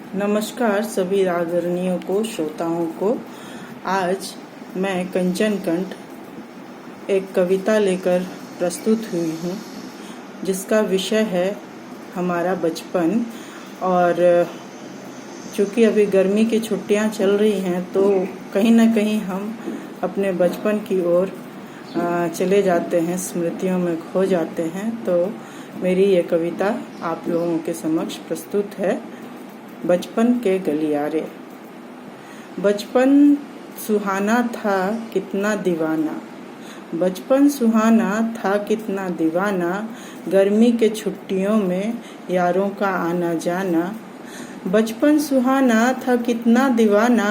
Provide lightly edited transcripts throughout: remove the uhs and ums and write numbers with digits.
नमस्कार सभी आदरणीयों को, श्रोताओं को। आज मैं कंचन कंठ एक कविता लेकर प्रस्तुत हुई हूँ, जिसका विषय है हमारा बचपन। और चूँकि अभी गर्मी की छुट्टियाँ चल रही हैं, तो कहीं ना कहीं हम अपने बचपन की ओर चले जाते हैं, स्मृतियों में खो जाते हैं। तो मेरी ये कविता आप लोगों के समक्ष प्रस्तुत है। बचपन के गलियारे। बचपन सुहाना था कितना दीवाना, बचपन सुहाना था कितना दीवाना, गर्मी के छुट्टियों में यारों का आना जाना। बचपन सुहाना था कितना दीवाना,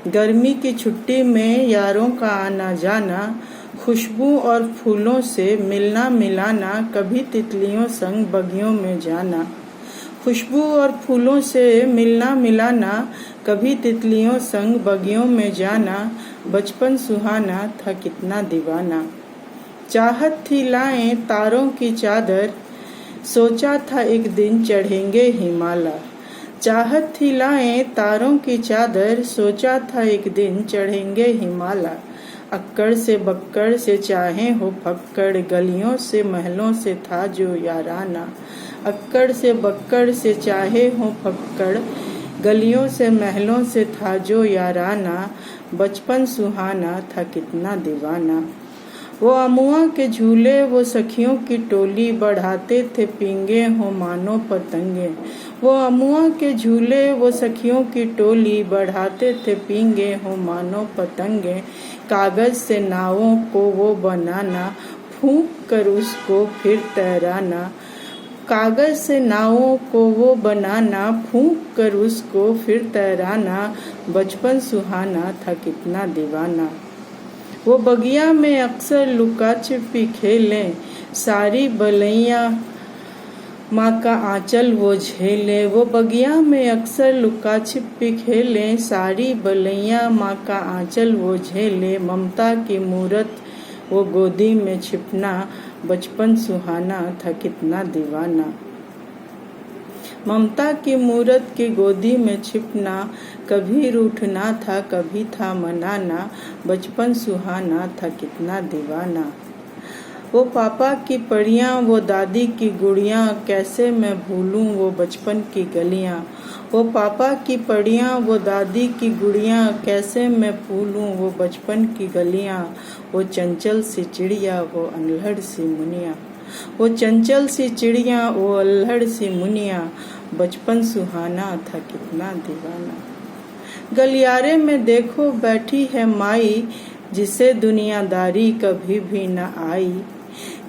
गर्मी की छुट्टी में यारों का आना जाना। खुशबू और फूलों से मिलना मिलाना, कभी तितलियों संग बगियों में जाना। खुशबू और फूलों से मिलना मिलाना, कभी तितलियों संग बगियों में जाना। बचपन सुहाना था कितना दीवाना। चाहत थी लाएं तारों की चादर, सोचा था एक दिन चढ़ेंगे हिमालय। चाहत थी लाएं तारों की चादर, सोचा था एक दिन चढ़ेंगे हिमालय। अक्कड़ से बक्कड़ से चाहे हो फक्कड़, गलियों से महलों से था जो याराना। अक्कड़ से बक्कड़ से चाहे हो फक्कड़, गलियों से महलों से था जो याराना। बचपन सुहाना था कितना दीवाना। वो अमुआ के झूले वो सखियों की टोली, बढ़ाते थे पींगे हो मानो पतंगे। वो अमुआ के झूले वो सखियों की टोली, बढ़ाते थे पींगे हो मानो पतंगे। कागज से नावों को वो बनाना, फूंक कर उसको फिर तैराना। कागज से नावों को वो बनाना, फूंक कर उसको फिर तैराना। बचपन सुहाना था कितना दीवाना। वो बगिया में अक्सर लुका छिपी खेलें, सारी बलैया माँ का आंचल वो झेले। वो बगिया में अक्सर लुका छिपी खेलें, सारी बलैया माँ का आंचल वो झेले। ममता की मूरत वो गोदी में छिपना, बचपन सुहाना था कितना दीवाना। ममता की मूरत की गोदी में छिपना, कभी रूठना था कभी था मनाना। बचपन सुहाना था कितना दीवाना। वो पापा की पड़ियाँ वो दादी की गुड़ियाँ, कैसे मैं भूलूं वो बचपन की गलियाँ। वो पापा की पड़ियाँ वो दादी की गुड़ियाँ, कैसे मैं भूलूं वो बचपन की गलियाँ। वो चंचल सी चिड़िया वो अल्हड़ सी मुनिया, वो चंचल सी चिड़िया वो अल्हड़ सी मुनिया। बचपन सुहाना था कितना दीवाना। गलियारे में देखो बैठी है माई, जिसे दुनियादारी कभी भी न आई।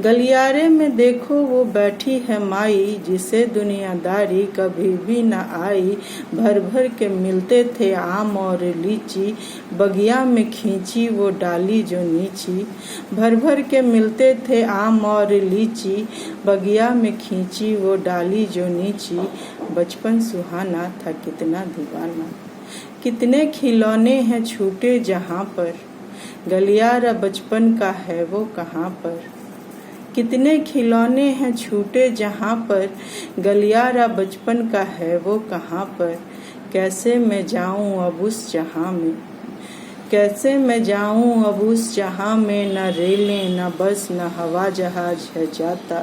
गलियारे में देखो वो बैठी है माई, जिसे दुनियादारी कभी भी न आई। भर भर के मिलते थे आम और लीची, बगिया में खींची वो डाली जो नीची। भर भर के मिलते थे आम और लीची, बगिया में खींची वो डाली जो नीची। बचपन सुहाना था कितना दीवाना। कितने खिलौने हैं छूटे जहाँ पर, गलियारा बचपन का है वो कहाँ पर। कितने खिलौने हैं छूटे जहाँ पर, गलियारा बचपन का है वो कहाँ पर। कैसे मैं जाऊँ अब उस जहाँ में, कैसे मैं जाऊँ अब उस जहाँ में। न रेलें न बस न हवा जहाज है जाता।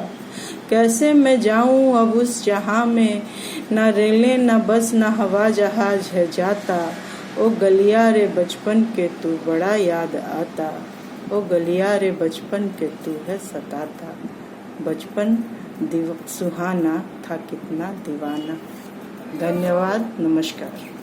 कैसे मैं जाऊँ अब उस जहाँ में, न रेलें न बस न हवा जहाज है जाता। ओ गलियारे बचपन के तू बड़ा याद आता, ओ गलियारे बचपन के तू है सताता। बचपन सुहाना था कितना दीवाना। धन्यवाद, नमस्कार।